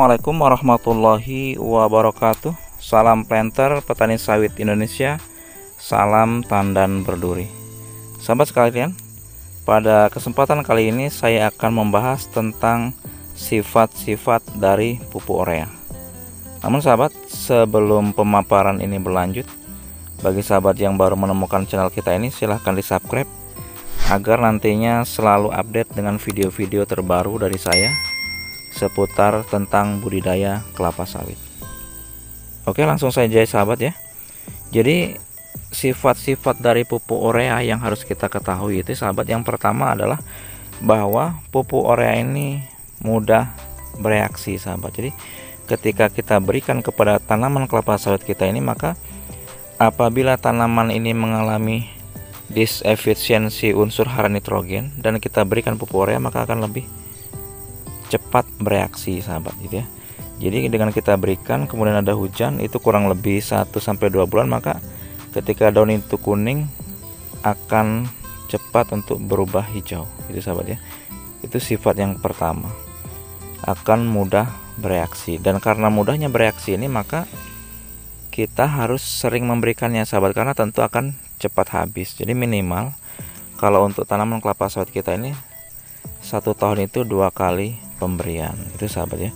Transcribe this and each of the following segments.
Assalamualaikum warahmatullahi wabarakatuh. Salam planter petani sawit Indonesia. Salam tandan berduri. Sahabat sekalian, pada kesempatan kali ini saya akan membahas tentang sifat-sifat dari pupuk urea. Namun sahabat, sebelum pemaparan ini berlanjut, bagi sahabat yang baru menemukan channel kita ini, silahkan di subscribe agar nantinya selalu update dengan video-video terbaru dari saya seputar tentang budidaya kelapa sawit. Oke, langsung saja sahabat ya. Jadi sifat-sifat dari pupuk urea yang harus kita ketahui itu sahabat, yang pertama adalah bahwa pupuk urea ini mudah bereaksi sahabat. Jadi ketika kita berikan kepada tanaman kelapa sawit kita ini, maka apabila tanaman ini mengalami disefisiensi unsur hara nitrogen dan kita berikan pupuk urea, maka akan lebih cepat bereaksi sahabat gitu ya. Jadi dengan kita berikan kemudian ada hujan, itu kurang lebih 1-2 bulan, maka ketika daun itu kuning akan cepat untuk berubah hijau itu sahabat ya. Itu sifat yang pertama, akan mudah bereaksi. Dan karena mudahnya bereaksi ini, maka kita harus sering memberikannya sahabat, karena tentu akan cepat habis. Jadi minimal kalau untuk tanaman kelapa sawit kita ini 1 tahun itu 2 kali pemberian itu sahabat ya.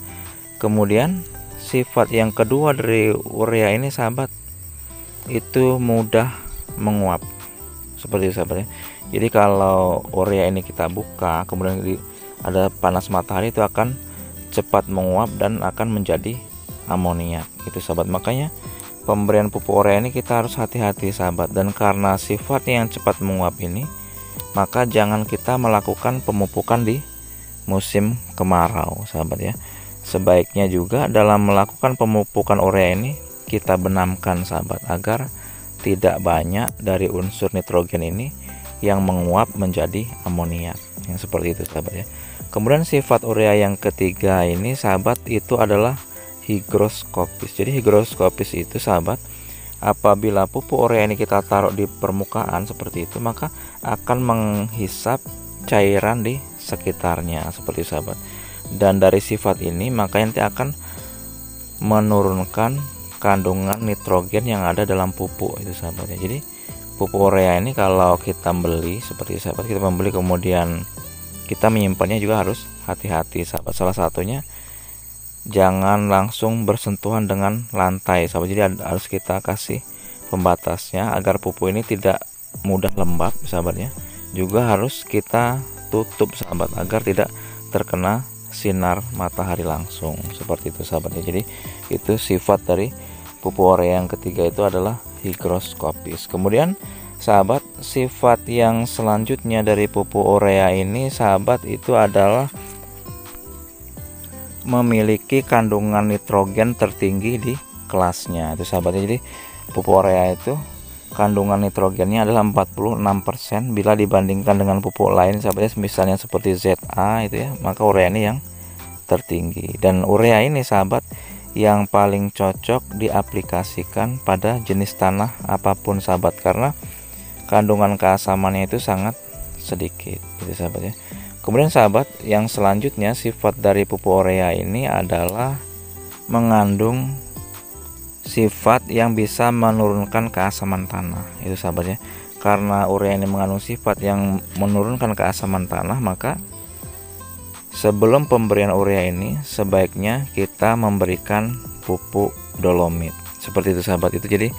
Kemudian sifat yang kedua dari urea ini sahabat, itu mudah menguap seperti itu sahabat ya. Jadi kalau urea ini kita buka kemudian ada panas matahari, itu akan cepat menguap dan akan menjadi amoniak itu sahabat. Makanya pemberian pupuk urea ini kita harus hati-hati sahabat. Dan karena sifatnya yang cepat menguap ini, maka jangan kita melakukan pemupukan di musim kemarau sahabat ya. Sebaiknya juga dalam melakukan pemupukan urea ini kita benamkan sahabat, agar tidak banyak dari unsur nitrogen ini yang menguap menjadi amoniak, yang seperti itu sahabat ya. Kemudian sifat urea yang ketiga ini sahabat, itu adalah higroskopis. Jadi higroskopis itu sahabat, apabila pupuk urea ini kita taruh di permukaan seperti itu, maka akan menghisap cairan di sekitarnya seperti itu sahabat. Dan dari sifat ini maka nanti akan menurunkan kandungan nitrogen yang ada dalam pupuk itu sahabat ya. Jadi pupuk urea ini kalau kita beli seperti itu sahabat, kita membeli kemudian kita menyimpannya juga harus hati-hati sahabat. Salah satunya jangan langsung bersentuhan dengan lantai sahabat. Jadi harus kita kasih pembatasnya agar pupuk ini tidak mudah lembab sahabatnya. Juga harus kita tutup sahabat agar tidak terkena sinar matahari langsung seperti itu sahabatnya. Jadi itu sifat dari pupuk urea yang ketiga, itu adalah higroskopis. Kemudian sahabat, sifat yang selanjutnya dari pupuk urea ini sahabat, itu adalah memiliki kandungan nitrogen tertinggi di kelasnya itu sahabatnya. Jadi pupuk urea itu kandungan nitrogennya adalah 46% bila dibandingkan dengan pupuk lain sahabatnya, misalnya seperti ZA itu ya, maka urea ini yang tertinggi. Dan urea ini sahabat yang paling cocok diaplikasikan pada jenis tanah apapun sahabat, karena kandungan keasamannya itu sangat sedikit itu sahabat ya. Kemudian sahabat, yang selanjutnya sifat dari pupuk urea ini adalah mengandung sifat yang bisa menurunkan keasaman tanah itu sahabat ya. Karena urea ini mengandung sifat yang menurunkan keasaman tanah, maka sebelum pemberian urea ini sebaiknya kita memberikan pupuk dolomit seperti itu sahabat. Itu jadi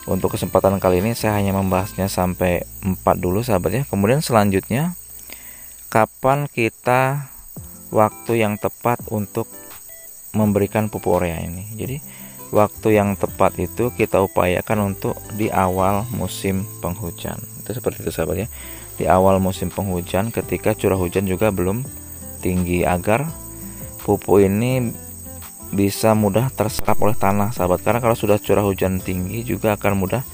untuk kesempatan kali ini saya hanya membahasnya sampai 4 dulu sahabat ya. Kemudian selanjutnya, kapan kita waktu yang tepat untuk memberikan pupuk urea ini. Jadi waktu yang tepat itu kita upayakan untuk di awal musim penghujan. Itu seperti itu sahabat ya. Di awal musim penghujan ketika curah hujan juga belum tinggi, agar pupuk ini bisa mudah terserap oleh tanah sahabat. Karena kalau sudah curah hujan tinggi juga akan mudah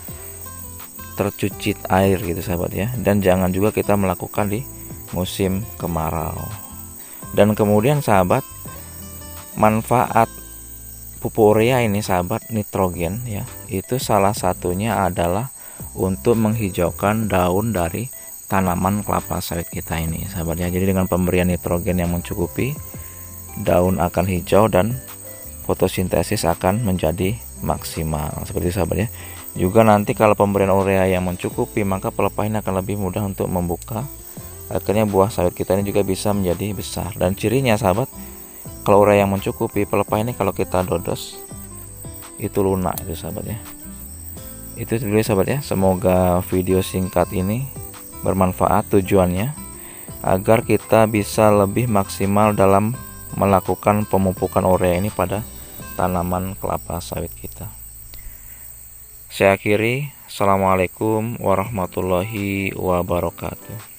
tercucit air gitu sahabat ya. Dan jangan juga kita melakukan di musim kemarau. Dan kemudian sahabat, manfaat pupuk urea ini sahabat, nitrogen ya, itu salah satunya adalah untuk menghijaukan daun dari tanaman kelapa sawit kita ini sahabat ya. Jadi dengan pemberian nitrogen yang mencukupi, daun akan hijau dan fotosintesis akan menjadi maksimal seperti itu sahabat ya. Juga nanti kalau pemberian urea yang mencukupi, maka pelepah ini akan lebih mudah untuk membuka, akhirnya buah sawit kita ini juga bisa menjadi besar. Dan cirinya sahabat, kalau urea yang mencukupi, pelepah ini kalau kita dodos itu lunak itu sahabat ya. Itu dulu sahabat ya, semoga video singkat ini bermanfaat. Tujuannya agar kita bisa lebih maksimal dalam melakukan pemupukan urea ini pada tanaman kelapa sawit kita. Saya akhiri, assalamualaikum warahmatullahi wabarakatuh.